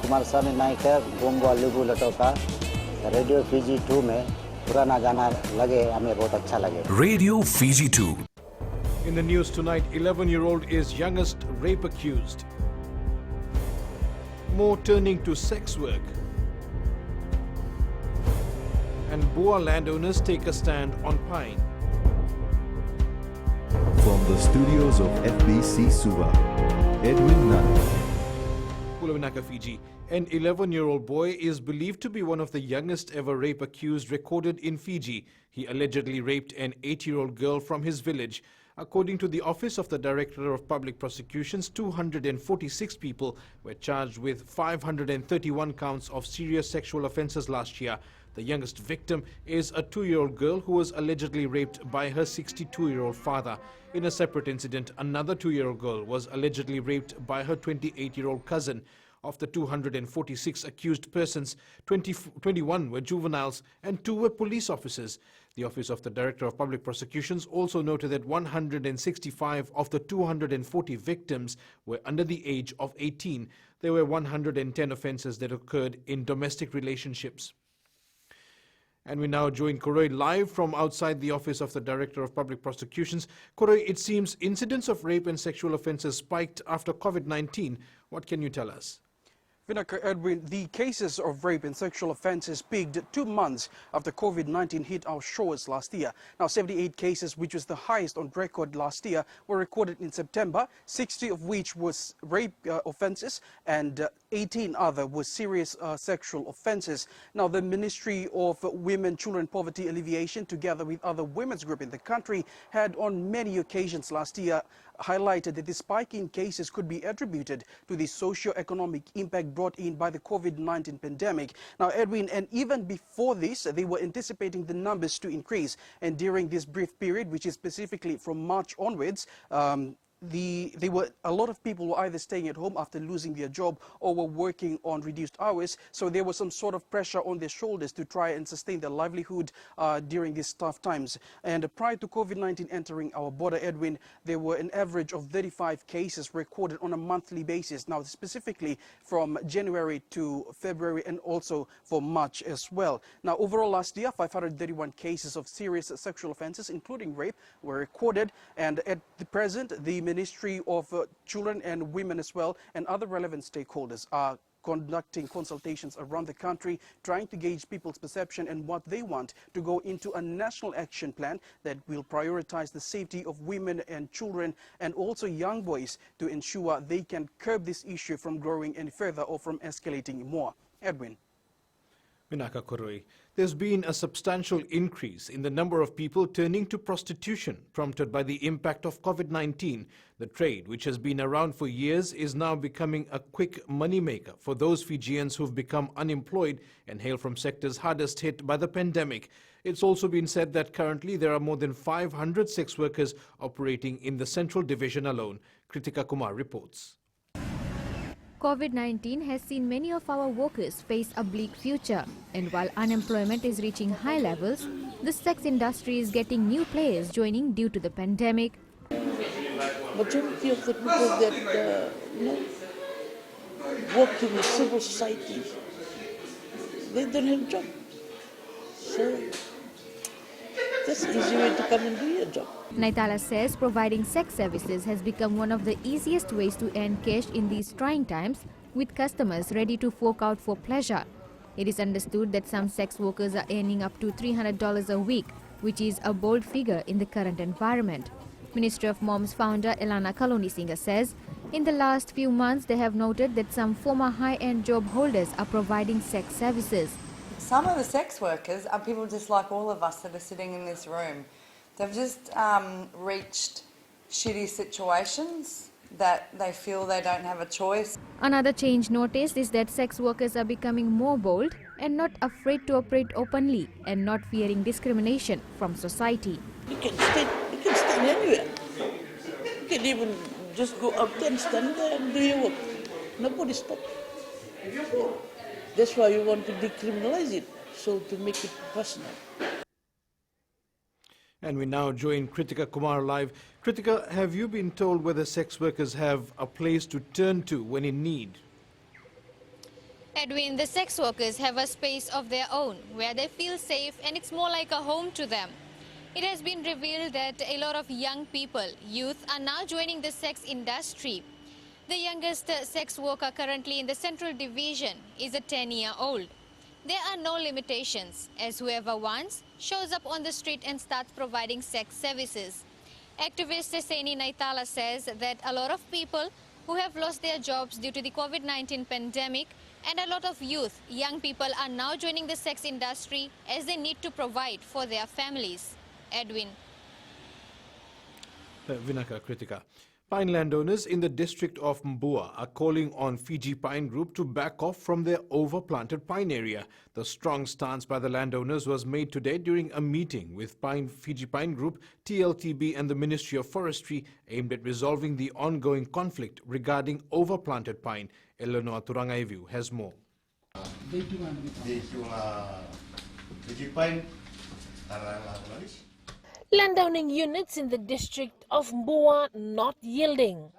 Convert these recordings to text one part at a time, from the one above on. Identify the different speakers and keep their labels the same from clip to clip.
Speaker 1: कुमार स्वामी नायक गोंगो लुगु लटोका radio Fiji 2 में पुराना गाना लगे हमें बहुत अच्छा लगे.
Speaker 2: Radio Fiji 2.
Speaker 3: In the news tonight, 11-year-old is youngest rape accused. More turning to sex work. And Boa landowners take a stand on pine.
Speaker 4: From the studios of FBC Suva, Edwin Nunn.
Speaker 3: Pulavinaka, Fiji. An 11-year-old boy is believed to be one of the youngest ever rape accused recorded in Fiji. He allegedly raped an 8-year-old girl from his village. According to the Office of the Director of Public Prosecutions, 246 people were charged with 531 counts of serious sexual offences last year. The youngest victim is a 2-year-old girl who was allegedly raped by her 62-year-old father. In a separate incident, another 2-year-old girl was allegedly raped by her 28-year-old cousin. Of the 246 accused persons, 21 were juveniles and 2 were police officers. The Office of the Director of Public Prosecutions also noted that 165 of the 240 victims were under the age of 18. There were 110 offences that occurred in domestic relationships. And we now join Koroi live from outside the Office of the Director of Public Prosecutions. Koroi, it seems incidents of rape and sexual offences spiked after COVID-19. What can you tell us?
Speaker 5: Vinaka, Edwin, the cases of rape and sexual offences peaked 2 months after COVID-19 hit our shores last year. Now, 78 cases, which was the highest on record last year, were recorded in September, 60 of which was rape offences and 18 other were serious sexual offences. Now, the Ministry of Women, Children, Poverty Alleviation, together with other women's groups in the country, had on many occasions last year highlighted that the spike in cases could be attributed to the socio-economic impact brought in by the COVID-19 pandemic. Now, Edwin, and even before this, they were anticipating the numbers to increase. And during this brief period, which is specifically from March onwards, a lot of people were either staying at home after losing their job or were working on reduced hours. So there was some sort of pressure on their shoulders to try and sustain their livelihood during these tough times. And prior to COVID-19 entering our border, Edwin, there were an average of 35 cases recorded on a monthly basis. Now, specifically from January to February and also for March as well. Now, overall last year, 531 cases of serious sexual offences, including rape, were recorded. And at the present, the Ministry of Children and Women as well and other relevant stakeholders are conducting consultations around the country, trying to gauge people's perception and what they want to go into a national action plan that will prioritize the safety of women and children and also young boys to ensure they can curb this issue from growing any further or from escalating more. Edwin.
Speaker 3: Vinaka Koroi, there's been a substantial increase in the number of people turning to prostitution, prompted by the impact of COVID-19. The trade, which has been around for years, is now becoming a quick moneymaker for those Fijians who've become unemployed and hail from sectors hardest hit by the pandemic. It's also been said that currently there are more than 500 sex workers operating in the Central Division alone. Kritika Kumar reports.
Speaker 6: COVID-19 has seen many of our workers face a bleak future, and while unemployment is reaching high levels, the sex industry is getting new players joining due to the pandemic.
Speaker 7: Majority of the people that work in the civil society, they don't have a job. So that's an easy way to come and do your job.
Speaker 6: Naitala says providing sex services has become one of the easiest ways to earn cash in these trying times, with customers ready to fork out for pleasure. It is understood that some sex workers are earning up to $300 a week, which is a bold figure in the current environment. Ministry of Moms founder Elana Kalonisinga says, in the last few months they have noted that some former high-end job holders are providing sex services.
Speaker 8: Some of the sex workers are people just like all of us that are sitting in this room. They've just reached shitty situations that they feel they don't have a choice.
Speaker 6: Another change noticed is that sex workers are becoming more bold and not afraid to operate openly and not fearing discrimination from society.
Speaker 7: You can stand anywhere. You can even just go out and stand there and do your work. Nobody stops. That's why you want to decriminalize it, so to make it personal.
Speaker 3: And we now join Kritika Kumar live. Kritika, have you been told whether sex workers have a place to turn to when in need?
Speaker 6: Edwin, the sex workers have a space of their own where they feel safe and it's more like a home to them. It has been revealed that a lot of young people, youth, are now joining the sex industry. The youngest sex worker currently in the Central Division is a 10-year-old. There are no limitations, as whoever wants shows up on the street and starts providing sex services. Activist Seni Naitala says that a lot of people who have lost their jobs due to the COVID-19 pandemic and a lot of youth, young people are now joining the sex industry as they need to provide for their families. Edwin.
Speaker 3: Vinaka Kritika. Pine landowners in the district of Mbua are calling on Fiji Pine Group to back off from their overplanted pine area. The strong stance by the landowners was made today during a meeting with Fiji Pine Group, TLTB and the Ministry of Forestry aimed at resolving the ongoing conflict regarding overplanted pine. Eleanor Turangaivu has more.
Speaker 2: Landowning units in the district of Mbua not yielding.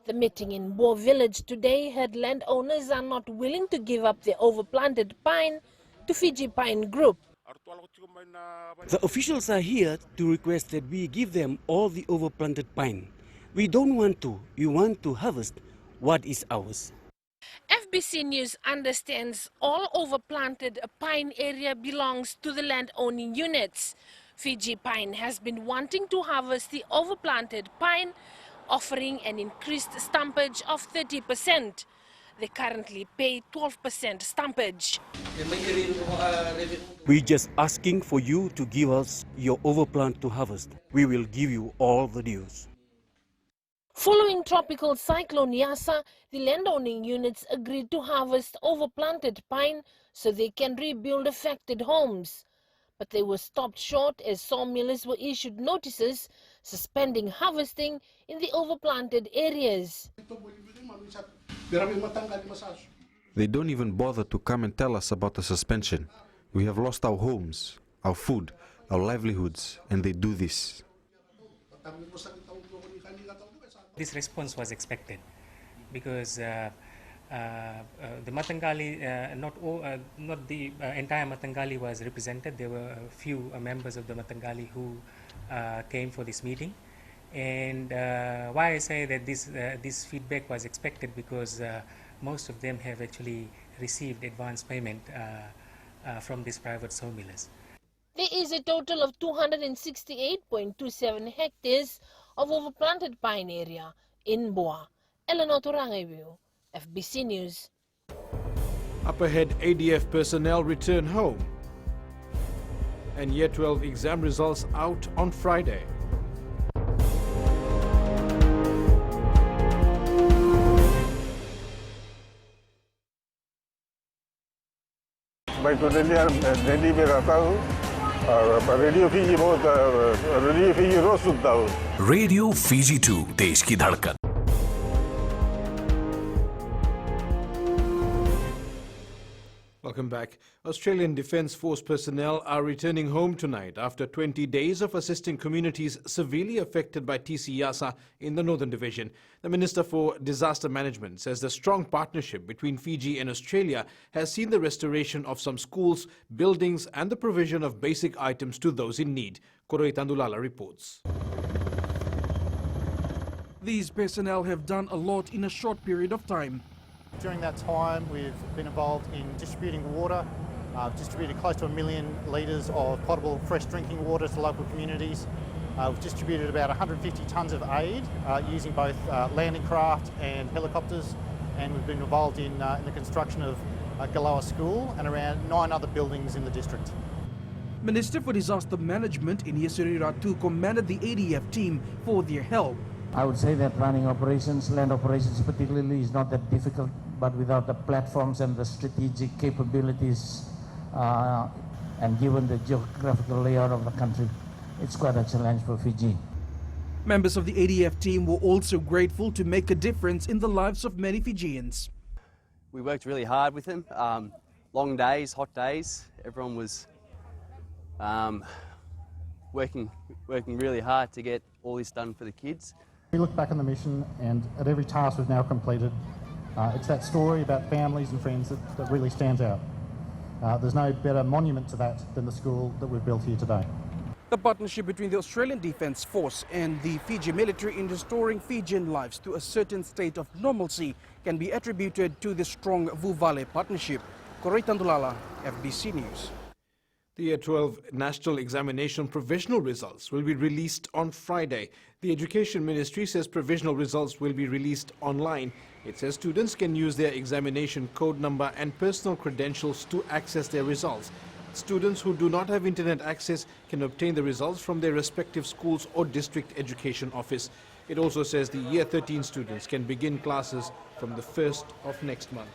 Speaker 2: The meeting in Mbua village today heard landowners are not willing to give up their overplanted pine to Fiji Pine Group.
Speaker 9: The officials are here to request that we give them all the overplanted pine. We don't want to. We want to harvest what is ours.
Speaker 2: FBC News understands all overplanted pine area belongs to the landowning units. Fiji Pine has been wanting to harvest the overplanted pine, offering an increased stumpage of 30%. They currently pay 12% stumpage.
Speaker 9: We're just asking for you to give us your overplant to harvest. We will give you all the dues.
Speaker 2: Following tropical cyclone Yasa, the landowning units agreed to harvest overplanted pine so they can rebuild affected homes. But they were stopped short as sawmillers were issued notices suspending harvesting in the overplanted areas.
Speaker 10: They don't even bother to come and tell us about the suspension. We have lost our homes, our food, our livelihoods, and they do this.
Speaker 11: This response was expected because the Matangali, not the entire Matangali was represented. There were a few members of the Matangali who came for this meeting. And why I say that this feedback was expected because most of them have actually received advance payment from these private sawmillers.
Speaker 2: There is a total of 268.27 hectares of overplanted pine area in Mbua. Eleanor Turangaivu, FBC News.
Speaker 3: Up ahead, ADF personnel return home. And Year 12 exam results out on Friday.
Speaker 12: मैं तो दिल्ली में रहता हूँ और radio Fiji रोज सुनता हूँ.
Speaker 13: Radio Fiji 2 देश की धड़कन.
Speaker 3: Welcome back. Australian Defence Force personnel are returning home tonight after 20 days of assisting communities severely affected by TC Yasa in the Northern Division. The Minister for Disaster Management says the strong partnership between Fiji and Australia has seen the restoration of some schools, buildings and the provision of basic items to those in need. Koroi Tandulala reports.
Speaker 5: These personnel have done a lot in a short period of time.
Speaker 14: During that time, we've been involved in distributing water, distributed close to 1 million litres of potable fresh drinking water to local communities. We've distributed about 150 tonnes of aid using both landing craft and helicopters, and we've been involved in the construction of Galoa School and around 9 other buildings in the district.
Speaker 5: Minister for Disaster Management in Yesuri Ratu commended the ADF team for their help.
Speaker 15: I would say that running operations, land operations particularly, is not that difficult, but without the platforms and the strategic capabilities and given the geographical layout of the country, it's quite a challenge for Fiji.
Speaker 5: Members of the ADF team were also grateful to make a difference in the lives of many Fijians.
Speaker 16: We worked really hard with them, long days, hot days. Everyone was working really hard to get all this done for the kids.
Speaker 14: We look back on the mission, and at every task we've now completed, It's that story about families and friends that really stands out. There's no better monument to that than the school that we've built here today.
Speaker 5: The partnership between the Australian Defence Force and the Fiji military in restoring Fijian lives to a certain state of normalcy can be attributed to the strong Vuvale partnership. Koroi Tandulala, FBC News.
Speaker 3: The Year 12 National Examination provisional results will be released on Friday. The Education Ministry says provisional results will be released online. It says students can use their examination code number and personal credentials to access their results. Students who do not have internet access can obtain the results from their respective schools or district education office. It also says the Year 13 students can begin classes from the 1st of next month.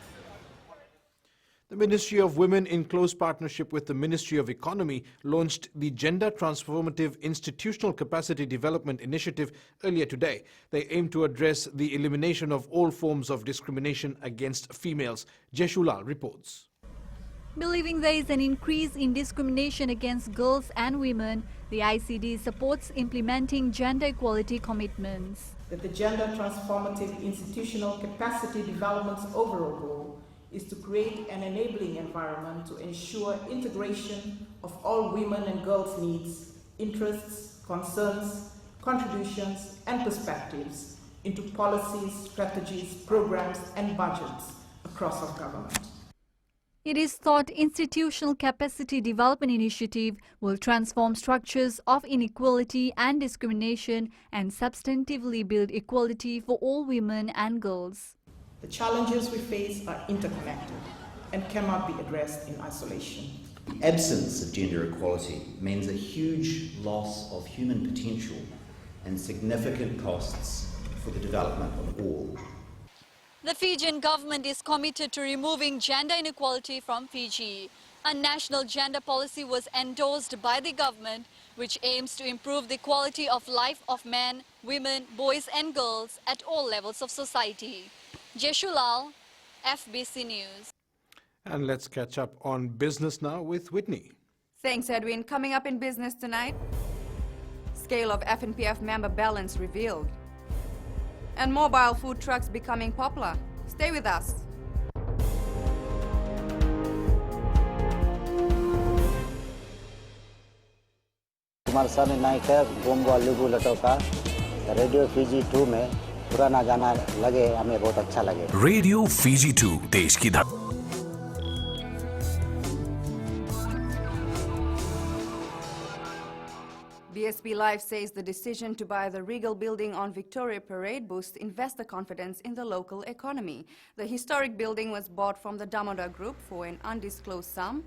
Speaker 3: The Ministry of Women, in close partnership with the Ministry of Economy, launched the Gender Transformative Institutional Capacity Development Initiative earlier today. They aim to address the elimination of all forms of discrimination against females. Jeshulal reports.
Speaker 17: Believing there is an increase in discrimination against girls and women, the ICD supports implementing gender equality commitments.
Speaker 18: That the Gender Transformative Institutional Capacity Development's overall goal is to create an enabling environment to ensure integration of all women and girls' needs, interests, concerns, contributions and perspectives into policies, strategies, programs and budgets across our government.
Speaker 17: It is thought Institutional Capacity Development Initiative will transform structures of inequality and discrimination and substantively build equality for all women and girls.
Speaker 18: The challenges we face are interconnected and cannot be addressed in isolation.
Speaker 19: The absence of gender equality means a huge loss of human potential and significant costs for the development of all.
Speaker 17: The Fijian government is committed to removing gender inequality from Fiji. A national gender policy was endorsed by the government, which aims to improve the quality of life of men, women, boys and girls at all levels of society. Jeshulal, FBC News.
Speaker 3: And let's catch up on business now with Whitney.
Speaker 20: Thanks, Edwin. Coming up in business tonight, scale of FNPF member balance revealed. And mobile food trucks becoming popular. Stay with us.
Speaker 1: Kumar सानी नाइक है गोमगो लुगु लटोका radio Fiji 2 में पुराना गाना लगे हमें बहुत अच्छा लगे
Speaker 13: रेडियो फीजी 2 देश की धड़कन
Speaker 20: BSP Life says the decision to buy the Regal building on Victoria Parade boosts investor confidence in the local economy. The historic building was bought from the Damodar Group for an undisclosed sum.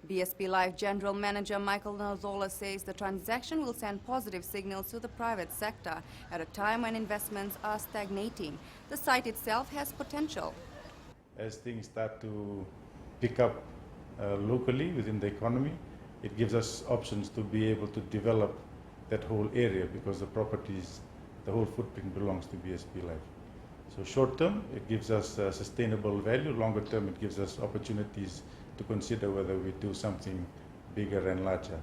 Speaker 20: BSP Life General Manager Michael Nazola says the transaction will send positive signals to the private sector at a time when investments are stagnating. The site itself has potential.
Speaker 21: As things start to pick up locally within the economy, it gives us options to be able to develop that whole area because the properties, the whole footprint belongs to BSP Life. So short term, it gives us sustainable value. Longer term, it gives us opportunities to consider whether we do something bigger and larger.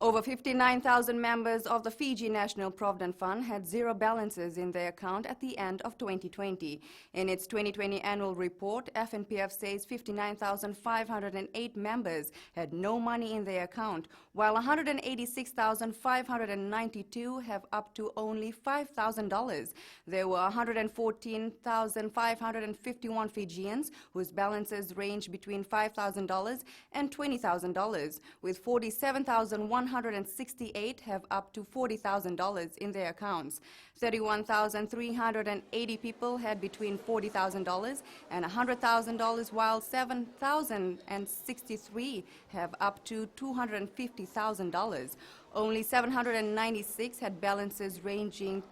Speaker 20: Over 59,000 members of the Fiji National Provident Fund had zero balances in their account at the end of 2020. In its 2020 annual report, FNPF says 59,508 members had no money in their account, while 186,592 have up to only $5,000. There were 114,551 Fijians whose balances range between $5,000 and $20,000, with 47,168 have up to $40,000 in their accounts. 31,380 people had between $40,000 and $100,000, while 7,063 have up to $250,000. Only 796 had balances ranging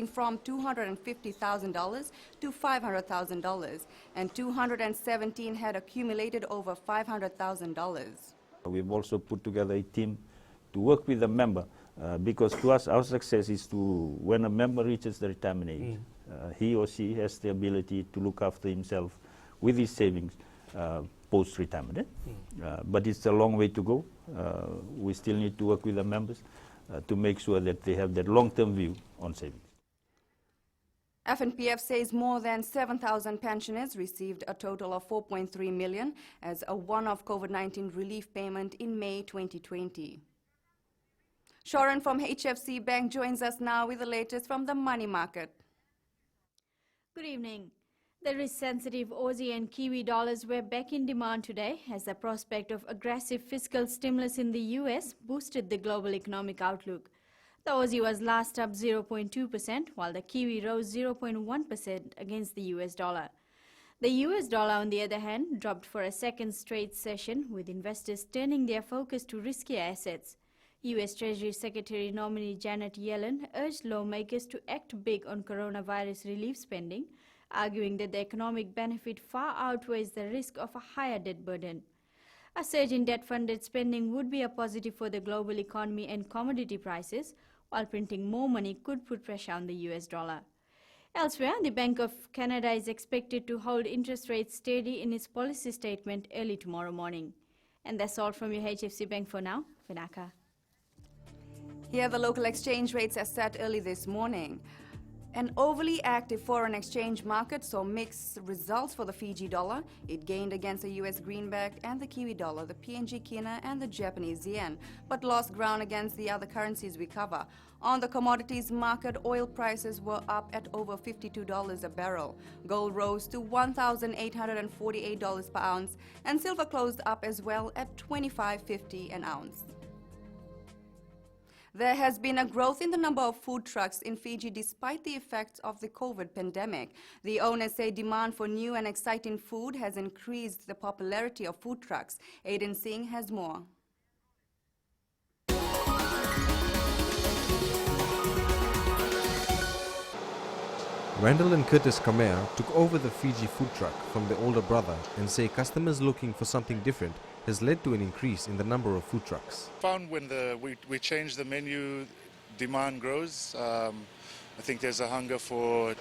Speaker 20: from $250,000 to $500,000, and 217 had accumulated over $500,000.
Speaker 22: We've also put together a team to work with the member because to us our success is to when a member reaches the retirement age, he or she has the ability to look after himself with his savings post-retirement. But it's a long way to go. We still need to work with the members to make sure that they have that long-term view on savings.
Speaker 20: FNPF says more than 7,000 pensioners received a total of 4.3 million as a one-off COVID-19 relief payment in May 2020. Sharon from HFC Bank joins us now with the latest from the money market.
Speaker 4: Good evening. The risk-sensitive Aussie and Kiwi dollars were back in demand today as the prospect of aggressive fiscal stimulus in the US boosted the global economic outlook. The Aussie was last up 0.2%, while the Kiwi rose 0.1% against the US dollar. The US dollar, on the other hand, dropped for a second straight session, with investors turning their focus to riskier assets. US Treasury Secretary nominee Janet Yellen urged lawmakers to act big on coronavirus relief spending, arguing that the economic benefit far outweighs the risk of a higher debt burden. A surge in debt-funded spending would be a positive for the global economy and commodity prices, while printing more money could put pressure on the US dollar. Elsewhere, the Bank of Canada is expected to hold interest rates steady in its policy statement early tomorrow morning. And that's all from your HFC Bank for now. Vinaka.
Speaker 20: Here are the local exchange rates as set early this morning. An overly active foreign exchange market saw mixed results for the Fiji dollar. It gained against the US greenback and the Kiwi dollar, the PNG kina and the Japanese yen, but lost ground against the other currencies we cover. On the commodities market, oil prices were up at over $52 a barrel. Gold rose to $1,848 per ounce, and silver closed up as well at $25.50 an ounce. There has been a growth in the number of food trucks in Fiji despite the effects of the COVID pandemic. The owners say demand for new and exciting food has increased the popularity of food trucks. Aiden Singh has more.
Speaker 10: Randall and Curtis Kamea took over the Fiji food truck from the older brother and say customers looking for something different has led to an increase in the number of food trucks.
Speaker 8: Found when we change the menu, demand grows. I think there's a hunger for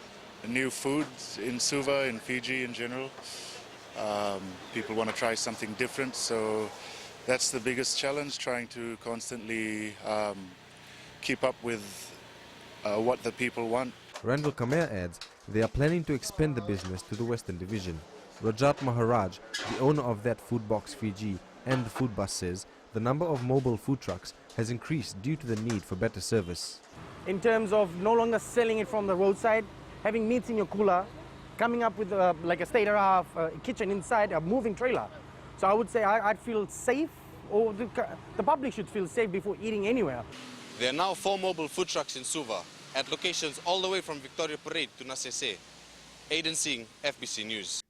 Speaker 8: new foods in Suva, in Fiji in general. People want to try something different, so that's the biggest challenge, trying to constantly keep up with what the people want.
Speaker 10: Randall Kamea adds they are planning to expand the business to the Western Division. Rajat Maharaj, the owner of that Food Box Fiji and the food bus, says the number of mobile food trucks has increased due to the need for better service.
Speaker 23: In terms of no longer selling it from the roadside, having meats in your cooler, coming up with like a state-of-the-art kitchen inside a moving trailer. So I would say I'd feel safe, or the public should feel safe before eating anywhere.
Speaker 24: There are now 4 mobile food trucks in Suva at locations all the way from Victoria Parade to Nasese. Aiden Singh, FBC News.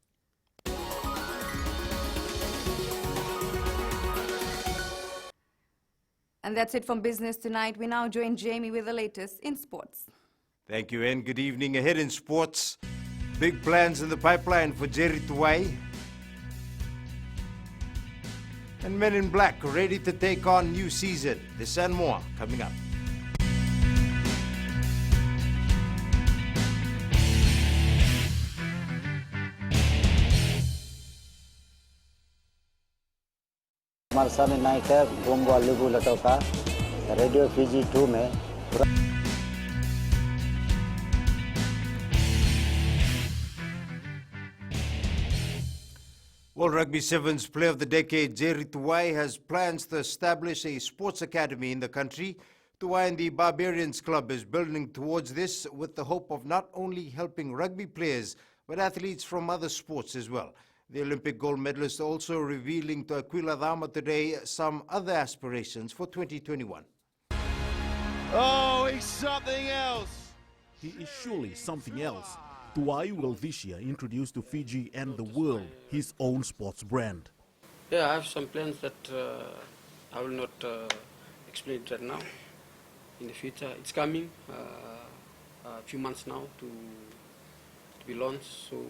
Speaker 20: And that's it from Business Tonight. We now join Jamie with the latest in sports.
Speaker 25: Thank you, and good evening. Ahead in sports, big plans in the pipeline for Jerry Tuwai. And Men in Black ready to take on new season. This and more coming up.
Speaker 1: हमारे सामने नाइक है गोंगो लिबू लटो का radio Fiji 2 में
Speaker 25: World Rugby Sevens Player of the Decade Jerry Tuwai has plans to establish a sports academy in the country. Tuwai and the Barbarians Club is building towards this with the hope of not only helping rugby players but athletes from other sports as well. The Olympic gold medalist also revealing to Aquila Dama today some other aspirations for 2021.
Speaker 26: Oh, he's something else. He is surely something else. Tuwai will this year introduce to Fiji and the world his own sports brand.
Speaker 27: Yeah, I have some plans that I will not explain right now. In the future, it's coming a few months now to be launched. So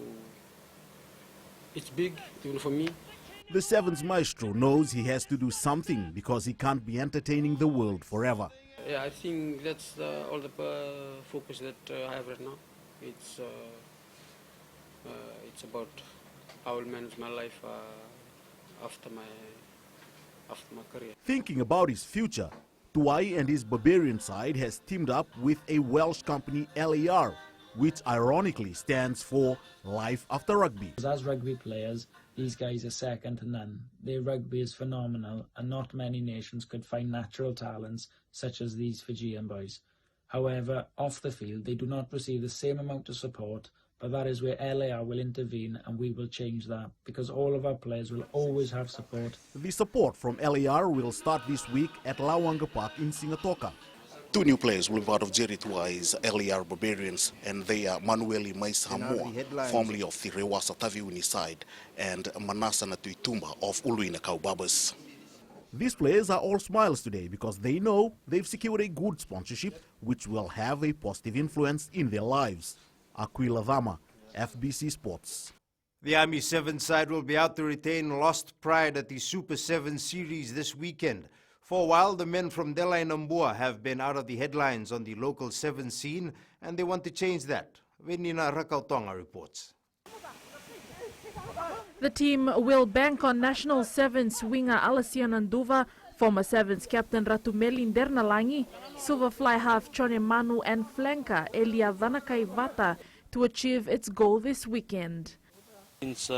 Speaker 27: it's big, even for me.
Speaker 26: The Sevens maestro knows he has to do something because he can't be entertaining the world forever.
Speaker 27: Yeah, I think that's all the focus that I have right now. It's about how I will manage my life after my career.
Speaker 26: Thinking about his future, Tuwai and his Barbarian side has teamed up with a Welsh company, LAR, which ironically stands for Life After Rugby.
Speaker 2: As rugby players, these guys are second to none. Their rugby is phenomenal, and not many nations could find natural talents such as these Fijian boys. However, off the field, they do not receive the same amount of support, but that is where LAR will intervene, and we will change that, because all of our players will always have support.
Speaker 26: The support from LAR will start this week at Lawanga Park in Singatoka.
Speaker 6: 2 new players will be part of Jerry Tuai's LAR Barbarians, and they are Manueli Mais Hamoa, formerly of the Rewasa Taviuni side, and Manasa Natuitumba of Uluina Kaubabas.
Speaker 26: These players are all smiles today because they know they've secured a good sponsorship which will have a positive influence in their lives. Aquila Dama, FBC Sports.
Speaker 25: The Army 7 side will be out to retain lost pride at the Super 7 series this weekend. For a while, the men from Delai Nambua have been out of the headlines on the local 7 scene, and they want to change that. Venina Rakautonga reports.
Speaker 7: The team will bank on National Sevens winger Alasia Nanduva, former Sevens captain Ratumeli Ndernalangi, silver fly half Chone Manu and flanker Elia Vanakai Vata to achieve its goal this weekend.
Speaker 9: Since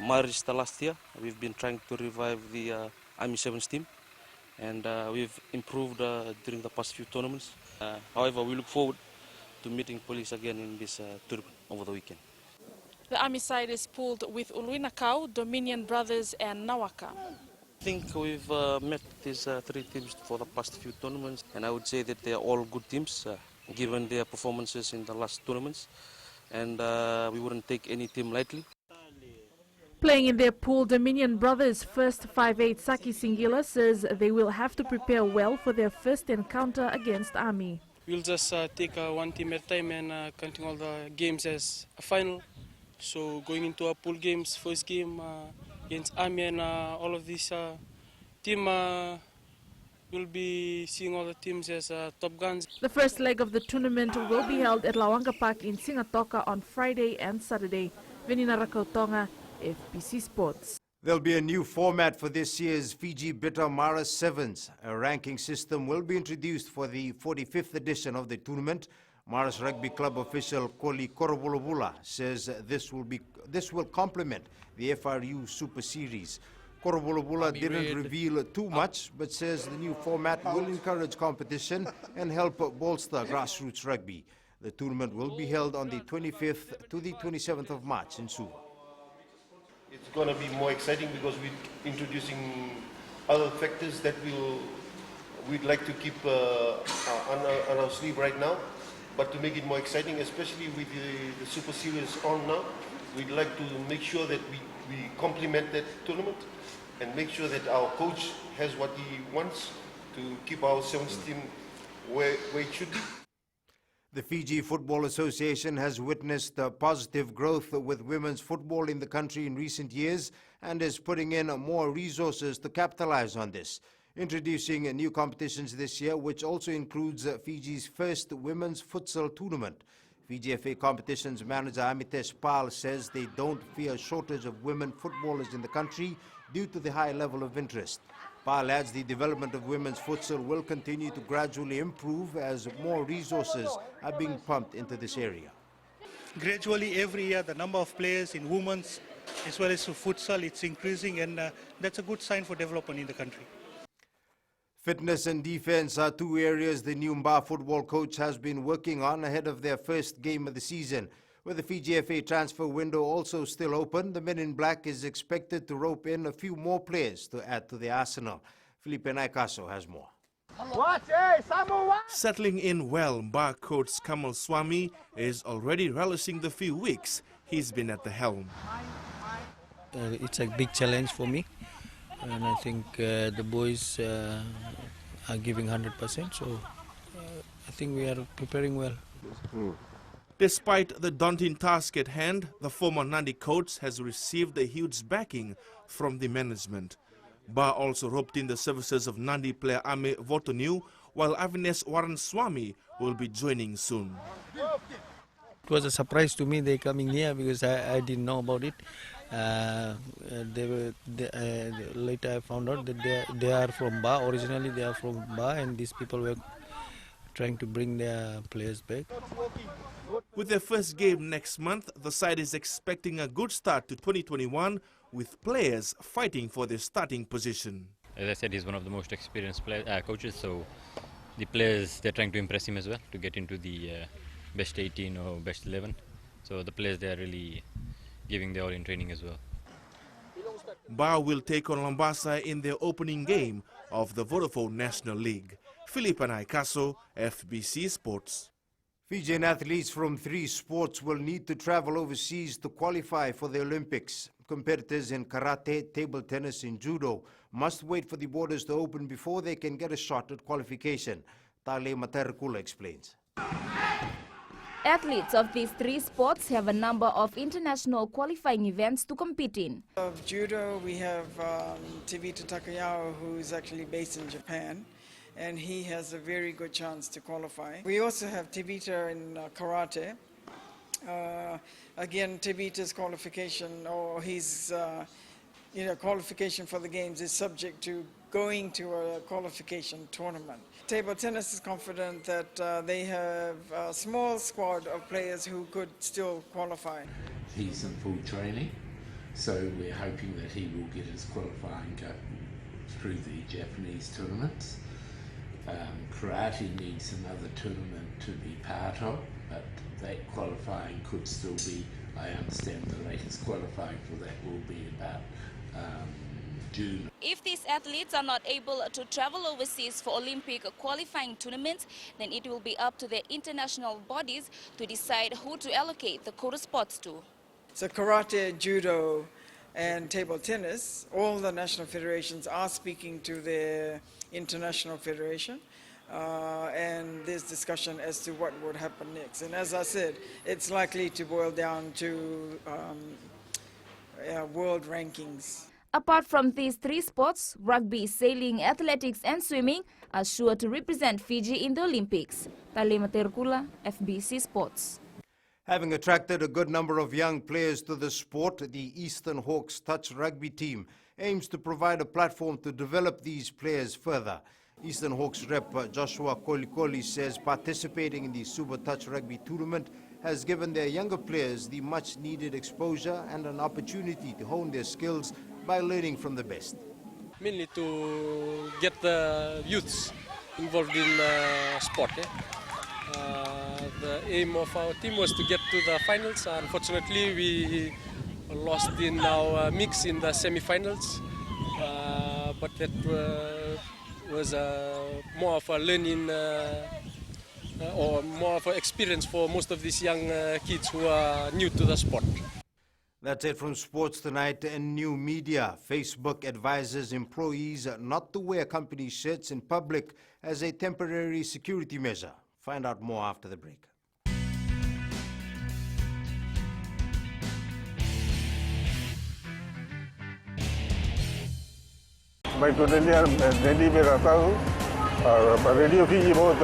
Speaker 9: March last year, we've been trying to revive the Army Sevens team, and we've improved during the past few tournaments. However, we look forward to meeting police again in this tournament over the weekend.
Speaker 7: The Army side is pooled with Uluina Kau, Dominion Brothers and Nawaka.
Speaker 9: I think we've met these 3 teams for the past few tournaments, and I would say that they are all good teams given their performances in the last tournaments, and we wouldn't take any team lightly.
Speaker 7: Playing in their pool, Dominion Brothers first 5'8" Saki Singila says they will have to prepare well for their first encounter against Army.
Speaker 27: We'll just take one team at a time and counting all the games as a final. So going into our pool games, first game against Army and all of these team, we'll be seeing all the teams as top guns.
Speaker 7: The first leg of the tournament will be held at Lawanga Park in Singatoka on Friday and Saturday. Venina Rakautonga, FBC Sports.
Speaker 25: There'll be a new format for this year's Fiji Bitter Mara Sevens. A ranking system will be introduced for the 45th edition of the tournament. Maras Rugby Club official Koli Korobolobula says this will complement the FRU Super Series. Korobolobula didn't reveal too much, but says the new format will encourage competition and help bolster grassroots rugby. The tournament will be held on the 25th to the 27th of March in Suva.
Speaker 11: It's going to be more exciting because we're introducing other factors that we'd like to keep on our sleeve right now. But to make it more exciting, especially with the Super Series on now, we'd like to make sure that we complement that tournament and make sure that our coach has what he wants to keep our sevens team where it should be.
Speaker 25: The Fiji Football Association has witnessed positive growth with women's football in the country in recent years and is putting in more resources to capitalize on this. Introducing new competitions this year, which also includes Fiji's first women's futsal tournament. Fiji FA competitions manager Amitesh Pal says they don't fear a shortage of women footballers in the country due to the high level of interest. Pal adds the development of women's futsal will continue to gradually improve as more resources are being pumped into this area.
Speaker 12: Gradually every year the number of players in women's as well as futsal, it's increasing, and that's a good sign for development in the country.
Speaker 25: Fitness and defense are 2 areas the new Mba football coach has been working on ahead of their first game of the season. With the Fiji FA transfer window also still open, the Men in Black is expected to rope in a few more players to add to their arsenal. Felipe Naikaso has more.
Speaker 15: Settling in well, Mba coach Kamal Swami is already relishing the few weeks he's been at the helm.
Speaker 28: It's a big challenge for me. And I think the boys are giving 100%, so I think we are preparing well.
Speaker 15: Despite the daunting task at hand, the former Nandi coach has received a huge backing from the management. Ba also roped in the services of Nandi player Ame Votonu, while Avines Warren Swami will be joining soon.
Speaker 28: It was a surprise to me they coming here because I didn't know about it. Later I found out that they are from Ba. Originally they are from Ba, and these people were trying to bring their players back.
Speaker 15: With their first game next month, the side is expecting a good start to 2021 with players fighting for their starting position.
Speaker 3: As I said, he's one of the most experienced coaches, so the players, they're trying to impress him as well to get into the best 18 or best 11. So the players, they're really giving their all in training as well.
Speaker 15: Ba will take on Lambasa in their opening game of the Vodafone National League. Philip and Ikaso, FBC Sports.
Speaker 25: Fijian athletes from 3 sports will need to travel overseas to qualify for the Olympics. Competitors in karate, table tennis, and judo must wait for the borders to open before they can get a shot at qualification. Tale Matarkula explains.
Speaker 5: Athletes of these 3 sports have a number of international qualifying events to compete in.
Speaker 13: Of judo, we have Tivita Takayawa, who is actually based in Japan, and he has a very good chance to qualify. We also have Tivita in karate. Again, Tivita's qualification, or his qualification for the games, is subject to going to a qualification tournament. Table tennis is confident that they have a small squad of players who could still qualify.
Speaker 14: He's in full training, so we're hoping that he will get his qualifying go through the Japanese tournaments. Karate needs another tournament to be part of, but that qualifying could still be, I understand the latest qualifying for that will be about June.
Speaker 5: If these athletes are not able to travel overseas for Olympic qualifying tournaments, then it will be up to the international bodies to decide who to allocate the quota spots to.
Speaker 13: So karate, judo, and table tennis, all the national federations are speaking to their international federation, and there's discussion as to what would happen next. And as I said, it's likely to boil down to world rankings.
Speaker 5: Apart from these 3 sports, rugby, sailing, athletics and swimming are sure to represent Fiji in the Olympics. Talema Terkula, FBC Sports.
Speaker 25: Having attracted a good number of young players to the sport, the Eastern Hawks touch rugby team aims to provide a platform to develop these players further. Eastern Hawks rep Joshua Kolikoli says participating in the Super Touch Rugby tournament has given their younger players the much needed exposure and an opportunity to hone their skills by learning from the best.
Speaker 16: Mainly to get the youths involved in sport. The aim of our team was to get to the finals. Unfortunately, we lost in our mix in the semi-finals, but that was more of a learning or more of an experience for most of these young kids who are new to the sport.
Speaker 25: That's it from Sports Tonight and New Media. Facebook advises employees not to wear company shirts in public as a temporary security measure. Find out more after the break.
Speaker 17: मैं totally ready में रहता हूँ और radio Fiji बहुत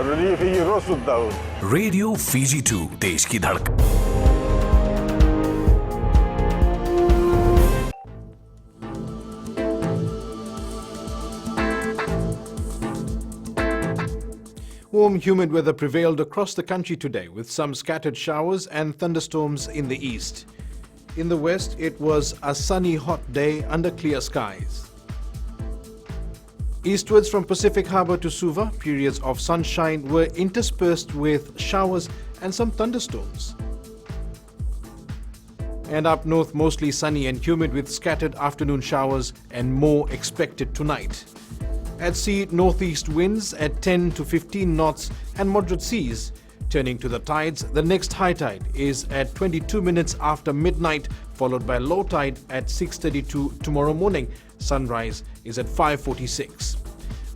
Speaker 17: radio Fiji रोज सुनता हूँ।
Speaker 18: Radio Fiji 2 देश की धड़कन।
Speaker 26: Warm, humid weather prevailed across the country today, with some scattered showers and thunderstorms in the east. In the west, it was a sunny, hot day under clear skies. Eastwards from Pacific Harbour to Suva, periods of sunshine were interspersed with showers and some thunderstorms. And up north, mostly sunny and humid with scattered afternoon showers and more expected tonight. At sea, northeast winds at 10 to 15 knots and moderate seas. Turning to the tides, the next high tide is at 22 minutes after midnight, followed by low tide at 6:32 tomorrow morning. Sunrise is at 5:46.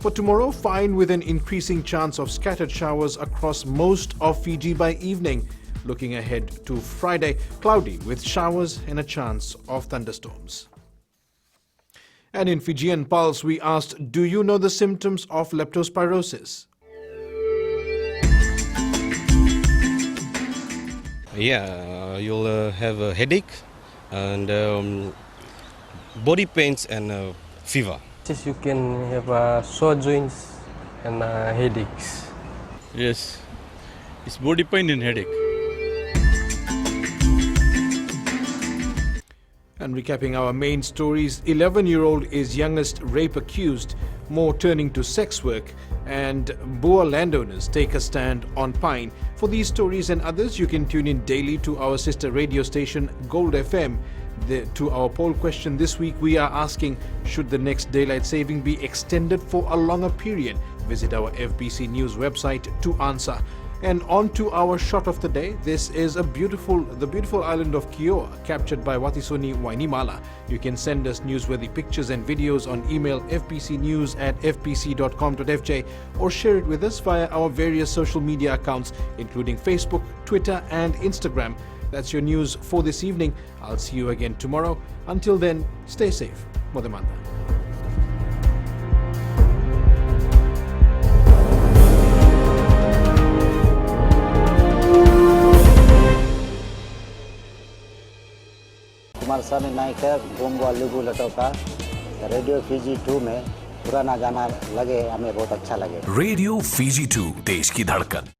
Speaker 26: For tomorrow, fine with an increasing chance of scattered showers across most of Fiji by evening. Looking ahead to Friday, cloudy with showers and a chance of thunderstorms. And in Fijian Pulse, we asked, do you know the symptoms of leptospirosis?
Speaker 19: Yeah, you'll have a headache and body pains and fever.
Speaker 29: Yes, you can have sore joints and headaches.
Speaker 30: Yes, it's body pain and headache.
Speaker 26: And recapping our main stories, 11-year-old is youngest rape accused, more turning to sex work, and Boer landowners take a stand on Pine. For these stories and others, you can tune in daily to our sister radio station Gold FM. To our poll question this week, we are asking, should the next daylight saving be extended for a longer period? Visit our FBC News website to answer. And on to our shot of the day. This is the beautiful island of Kioa, captured by Watisoni Wainimala. You can send us newsworthy pictures and videos on email fbcnews@fbc.com.fj or share it with us via our various social media accounts, including Facebook, Twitter and Instagram. That's your news for this evening. I'll see you again tomorrow. Until then, stay safe. Modemanda.
Speaker 1: Kumar सानी नाइक है गोंगवा लुगु लटोका radio Fiji 2 में पुराना गाना लगे हमें बहुत अच्छा लगे।
Speaker 18: रेडियो फीजी 2 देश की धड़कन।